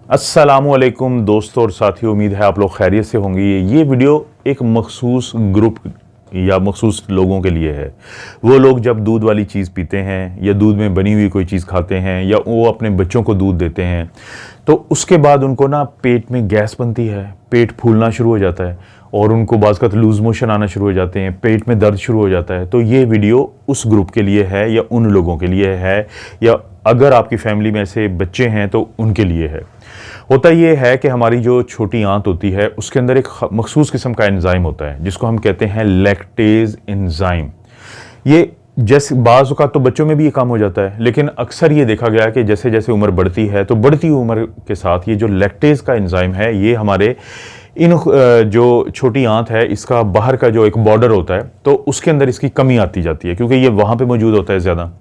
अस्सलामुअलैकुम दोस्तों और साथियों, उम्मीद है आप लोग खैरियत से होंगे। ये वीडियो एक मखसूस ग्रुप या मखसूस लोगों के लिए है। वो लोग जब दूध वाली चीज़ पीते हैं या दूध में बनी हुई कोई चीज़ खाते हैं या वो अपने बच्चों को दूध देते हैं तो उसके बाद उनको ना पेट में गैस बनती है, पेट फूलना शुरू हो जाता है और उनको बाज़ लूज़ मोशन आना शुरू हो जाते हैं, पेट में दर्द शुरू हो जाता है। तो ये वीडियो उस ग्रुप के लिए है या उन लोगों के लिए है, या अगर आपकी फैमिली में ऐसे बच्चे हैं तो उनके लिए है। होता ये है कि हमारी जो छोटी आंत होती है उसके अंदर एक मखसूस किस्म का एंजाइम होता है जिसको हम कहते हैं लैक्टेज एंजाइम। ये जैसे बाज़ औक़ात तो बच्चों में भी ये काम हो जाता है, लेकिन अक्सर ये देखा गया कि जैसे जैसे उम्र बढ़ती है तो बढ़ती उम्र के साथ ये जो लैक्टेज का एंजाइम है ये हमारे इन जो छोटी आंत है इसका बाहर का जो एक बॉर्डर होता है तो उसके अंदर इसकी कमी आती जाती है क्योंकि ये वहाँ पे मौजूद होता है ज़्यादा।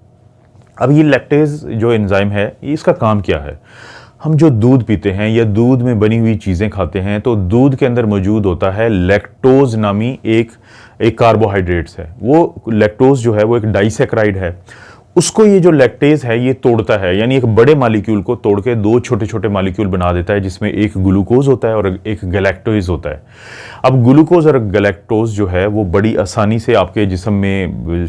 अब ये लैक्टेज जो एंजाइम है इसका काम क्या है? हम जो दूध पीते हैं या दूध में बनी हुई चीज़ें खाते हैं तो दूध के अंदर मौजूद होता है लैक्टोज नामी एक कार्बोहाइड्रेट्स है। वो लैक्टोज जो है वो एक डाइसैकराइड है, उसको ये जो लैक्टेज है ये तोड़ता है, यानी एक बड़े मालिक्यूल को तोड़ के दो छोटे छोटे मालिक्यूल बना देता है जिसमें एक ग्लूकोज होता है और एक गैलेक्टोज होता है। अब ग्लूकोज और गैलेक्टोज जो है वो बड़ी आसानी से आपके जिस्म में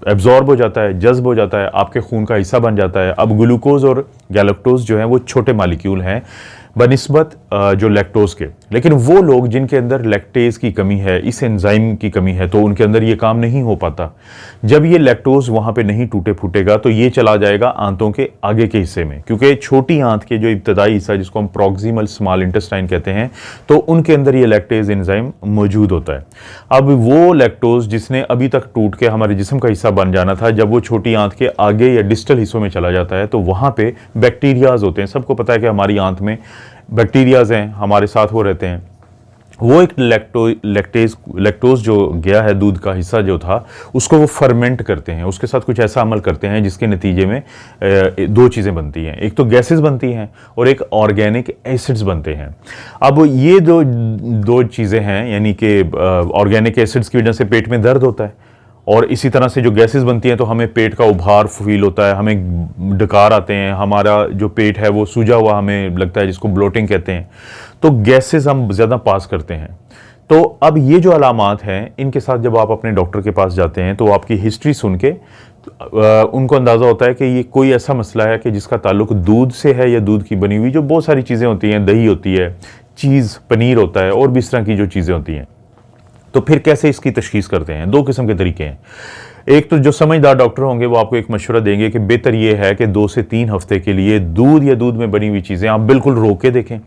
एब्जॉर्ब हो जाता है, जज्ब हो जाता है, आपके खून का हिस्सा बन जाता है। अब ग्लूकोज और गैलेक्टोज जो है वो छोटे मालिक्यूल हैं बनिस्बत जो लैक्टोज के, लेकिन वो लोग जिनके अंदर लैक्टेज की कमी है, इस एंजाइम की कमी है, तो उनके अंदर ये काम नहीं हो पाता। जब ये लैक्टोज वहाँ पे नहीं टूटे फूटेगा तो ये चला जाएगा आंतों के आगे के हिस्से में, क्योंकि छोटी आंत के जो इब्तदाई हिस्सा जिसको हम प्रॉक्सिमल स्मॉल इंटेस्टाइन कहते हैं तो उनके अंदर ये लैक्टेज एंजाइम मौजूद होता है। अब वो लैक्टोज जिसने अभी तक टूट के हमारे जिस्म का हिस्सा बन जाना था, जब वो छोटी आंत के आगे या डिस्टल हिस्सों में चला जाता है तो वहाँ पे बैक्टीरियाज होते हैं। सबको पता है कि हमारी आंत में बैक्टीरियाज हैं, हमारे साथ वो रहते हैं। वो एक लैक्टोज जो गया है दूध का हिस्सा जो था उसको वो फर्मेंट करते हैं, उसके साथ कुछ ऐसा अमल करते हैं जिसके नतीजे में दो चीज़ें बनती हैं, एक तो गैसेस बनती हैं और एक ऑर्गेनिक एसिड्स बनते हैं। अब ये दो चीज़ें हैं, यानी कि ऑर्गेनिक एसिड्स की वजह से पेट में दर्द होता है और इसी तरह से जो गैसेस बनती हैं तो हमें पेट का उभार फील होता है, हमें डकार आते हैं, हमारा जो पेट है वो सूजा हुआ हमें लगता है जिसको ब्लोटिंग कहते हैं। तो गैसेस हम ज़्यादा पास करते हैं। तो अब ये जो अलामात हैं इनके साथ जब आप अपने डॉक्टर के पास जाते हैं तो आपकी हिस्ट्री सुन के उनको अंदाज़ा होता है कि ये कोई ऐसा मसला है कि जिसका ताल्लुक दूध से है या दूध की बनी हुई जो बहुत सारी चीज़ें होती हैं, दही होती है, चीज़, पनीर होता है और भी इस तरह की जो चीज़ें होती हैं। तो फिर कैसे इसकी तशखीस करते हैं? दो किस्म के तरीके हैं। एक तो जो समझदार डॉक्टर होंगे वो आपको एक मशवरा देंगे कि बेहतर ये है कि 2 से 3 हफ्ते के लिए दूध या दूध में बनी हुई चीज़ें आप बिल्कुल रोक के देखें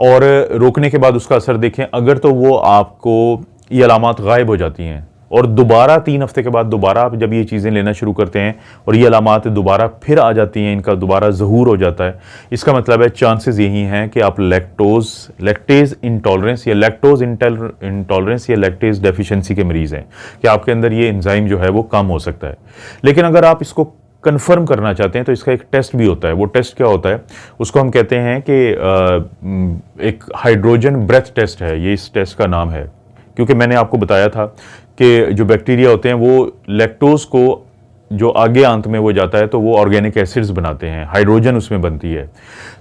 और रोकने के बाद उसका असर देखें। अगर तो वो आपको ये अलामात गायब हो जाती हैं और दोबारा 3 हफ्ते के बाद दोबारा आप जब ये चीज़ें लेना शुरू करते हैं और ये अलामात दोबारा फिर आ जाती हैं, इनका दोबारा ज़हूर हो जाता है, इसका मतलब है चांसेस यही हैं कि आप लैक्टेज इंटॉलरेंस या लैक्टोज इंटॉलरेंस या लैक्टेज डेफिशिएंसी के मरीज़ हैं, कि आपके अंदर ये एंजाइम जो है वो कम हो सकता है। लेकिन अगर आप इसको कन्फर्म करना चाहते हैं तो इसका एक टेस्ट भी होता है। वो टेस्ट क्या होता है? उसको हम कहते हैं कि एक हाइड्रोजन ब्रेथ टेस्ट है, ये इस टेस्ट का नाम है। क्योंकि मैंने आपको बताया था कि जो बैक्टीरिया होते हैं वो लैक्टोज को जो आगे आंत में वो जाता है तो वो ऑर्गेनिक एसिड्स बनाते हैं, हाइड्रोजन उसमें बनती है।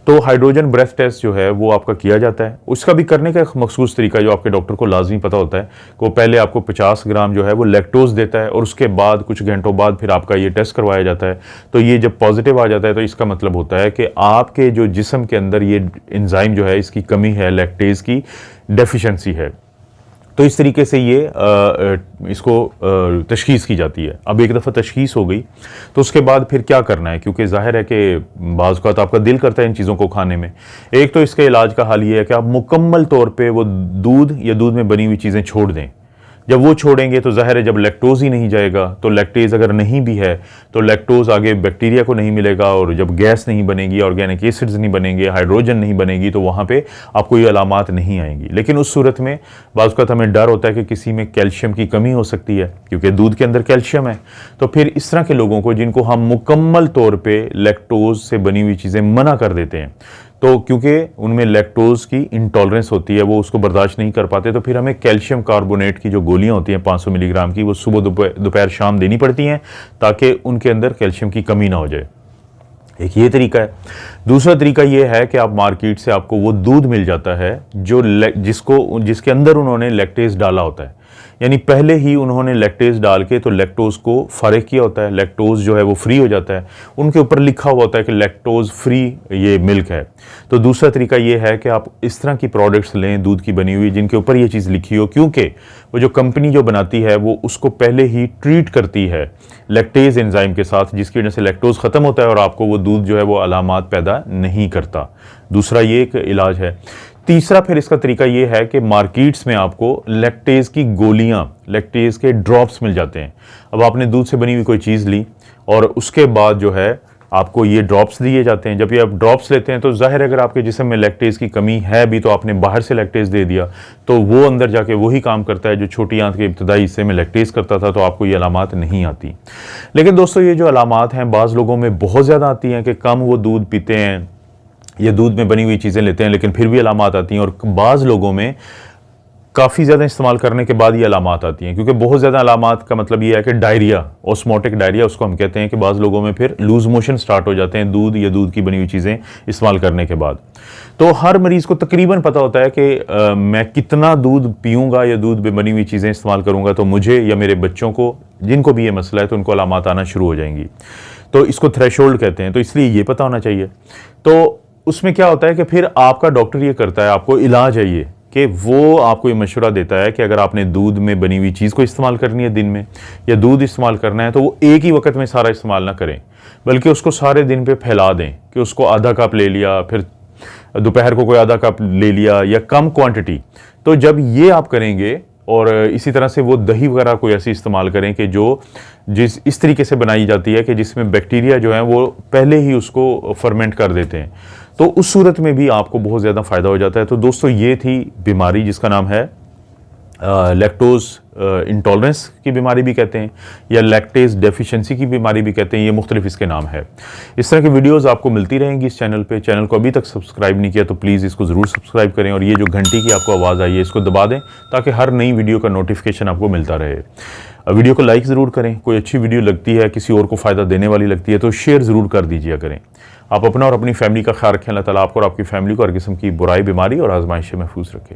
तो हाइड्रोजन ब्रेथ टेस्ट जो है वो आपका किया जाता है। उसका भी करने का एक मखसूस तरीका जो आपके डॉक्टर को लाजमी पता होता है कि वो पहले आपको 50 ग्राम जो है वो लैक्टोज देता है और उसके बाद कुछ घंटों बाद फिर आपका ये टेस्ट करवाया जाता है। तो ये जब पॉजिटिव आ जाता है तो इसका मतलब होता है कि आपके जो जिस्म के अंदर ये एंजाइम जो है इसकी कमी है, लैक्टेज की डेफिशिएंसी है। तो इस तरीके से ये इसको तशखीस की जाती है। अब एक दफ़ा तशखीस हो गई तो उसके बाद फिर क्या करना है, क्योंकि जाहिर है कि बाज़ औक़ात आपका दिल करता है इन चीज़ों को खाने में। एक तो इसके इलाज का हल ये है कि आप मुकम्मल तौर पे वो दूध या दूध में बनी हुई चीज़ें छोड़ दें। जब वो छोड़ेंगे तो ज़ाहिर है जब लैक्टोज ही नहीं जाएगा तो लैक्टेज अगर नहीं भी है तो लैक्टोज आगे बैक्टीरिया को नहीं मिलेगा और जब गैस नहीं बनेगी, ऑर्गेनिक एसिड्स नहीं बनेंगे, हाइड्रोजन नहीं बनेगी तो वहाँ पे आपको ये अलामात नहीं आएंगी। लेकिन उस सूरत में बाज़ वक़्त हमें डर होता है कि किसी में कैल्शियम की कमी हो सकती है क्योंकि दूध के अंदर कैल्शियम है। तो फिर इस तरह के लोगों को जिनको हम मुकम्मल तौर पर लैक्टोज से बनी हुई चीज़ें मना कर देते हैं तो क्योंकि उनमें लैक्टोज की इंटॉलरेंस होती है, वो उसको बर्दाश्त नहीं कर पाते, तो फिर हमें कैल्शियम कार्बोनेट की जो गोलियां होती हैं 500 मिलीग्राम की, वो सुबह दोपहर शाम देनी पड़ती हैं ताकि उनके अंदर कैल्शियम की कमी ना हो जाए। एक ये तरीका है। दूसरा तरीका ये है कि आप मार्केट से आपको वो दूध मिल जाता है जो जिसके अंदर उन्होंने लैक्टेज डाला होता है, यानी पहले ही उन्होंने लैक्टेज डाल के तो लैक्टोज को फारिग किया होता है, लैक्टोज जो है वो फ्री हो जाता है, उनके ऊपर लिखा हुआ होता है कि लैक्टोज फ्री ये मिल्क है। तो दूसरा तरीका ये है कि आप इस तरह की प्रोडक्ट्स लें दूध की बनी हुई जिनके ऊपर ये चीज़ लिखी हो, क्योंकि वो जो कंपनी जो बनाती है वो उसको पहले ही ट्रीट करती है लैक्टेज एंजाइम के साथ, जिसकी वजह से लैक्टोज ख़त्म होता है और आपको वो दूध जो है वो अलामात पैदा नहीं करता। दूसरा ये एक इलाज है। तीसरा फिर इसका तरीका ये है कि मार्केट्स में आपको लैक्टेज की गोलियां, लैक्टेज के ड्रॉप्स मिल जाते हैं। अब आपने दूध से बनी हुई कोई चीज़ ली और उसके बाद जो है आपको ये ड्रॉप्स दिए जाते हैं। जब ये आप ड्रॉप्स लेते हैं तो जाहिर है अगर आपके जिस्म में लैक्टेज की कमी है भी तो आपने बाहर से लैक्टेज दे दिया तो वो अंदर जाके वही काम करता है जो छोटी आंत के इब्तदाई हिस्से में लैक्टेज करता था, तो आपको ये अलामात नहीं आती। लेकिन दोस्तों ये जो अलामात हैं बाज़ लोगों में बहुत ज़्यादा आती हैं कि कम वो दूध पीते हैं या दूध में बनी हुई चीज़ें लेते हैं लेकिन फिर भी अलामात आती हैं, और बाज़ लोगों में काफ़ी ज़्यादा इस्तेमाल करने के बाद ये अलामात आती हैं। क्योंकि बहुत ज़्यादा अलामात का मतलब ये है कि डायरिया, ऑस्मोटिक डायरिया उसको हम कहते हैं, कि बाज़ लोगों में फिर लूज़ मोशन स्टार्ट हो जाते हैं दूध या दूध की बनी हुई चीज़ें इस्तेमाल करने के बाद। तो हर मरीज़ को तकरीबन पता होता है कि मैं कितना दूध पीऊँगा या दूध में बनी हुई चीज़ें इस्तेमाल करूँगा तो मुझे या मेरे बच्चों को, जिनको भी ये मसला है, तो उनको अलामात आना शुरू हो जाएंगी। तो इसको थ्रेशोल्ड कहते हैं, तो इसलिए ये पता होना चाहिए। तो उसमें क्या होता है कि फिर आपका डॉक्टर ये करता है, आपको इलाज है ये कि वो आपको ये मशवरा देता है कि अगर आपने दूध में बनी हुई चीज़ को इस्तेमाल करनी है दिन में या दूध इस्तेमाल करना है तो वो एक ही वक्त में सारा इस्तेमाल ना करें, बल्कि उसको सारे दिन पे फैला दें, कि उसको आधा कप ले लिया, फिर दोपहर को कोई आधा कप ले लिया या कम क्वांटिटी। तो जब ये आप करेंगे, और इसी तरह से वो दही वगैरह कोई ऐसी इस्तेमाल करें कि जो इस तरीके से बनाई जाती है कि जिसमें बैक्टीरिया जो है वो पहले ही उसको फर्मेंट कर देते हैं, तो उस सूरत में भी आपको बहुत ज़्यादा फ़ायदा हो जाता है। तो दोस्तों ये थी बीमारी जिसका नाम है लैक्टोज इंटॉलरेंस की बीमारी भी कहते हैं या लैक्टेज डेफिशिएंसी की बीमारी भी कहते हैं, ये मुख्तलिफ इसके नाम है। इस तरह की वीडियोस आपको मिलती रहेंगी इस चैनल पे। चैनल को अभी तक सब्सक्राइब नहीं किया तो प्लीज़ इसको ज़रूर सब्सक्राइब करें, और ये जो घंटी की आपको आवाज़ आई है इसको दबा दें ताकि हर नई वीडियो का नोटिफिकेशन आपको मिलता रहे। वीडियो को लाइक ज़रूर करें, कोई अच्छी वीडियो लगती है, किसी और को फ़ायदा देने वाली लगती है तो शेयर ज़रूर कर दीजिए करें। आप अपना और अपनी फैमिली का ख्याल रखें। अल्लाह ताला आपको और आपकी फैमिली को हर किस्म की बुराई, बीमारी और आजमाइश से महफूज रखें।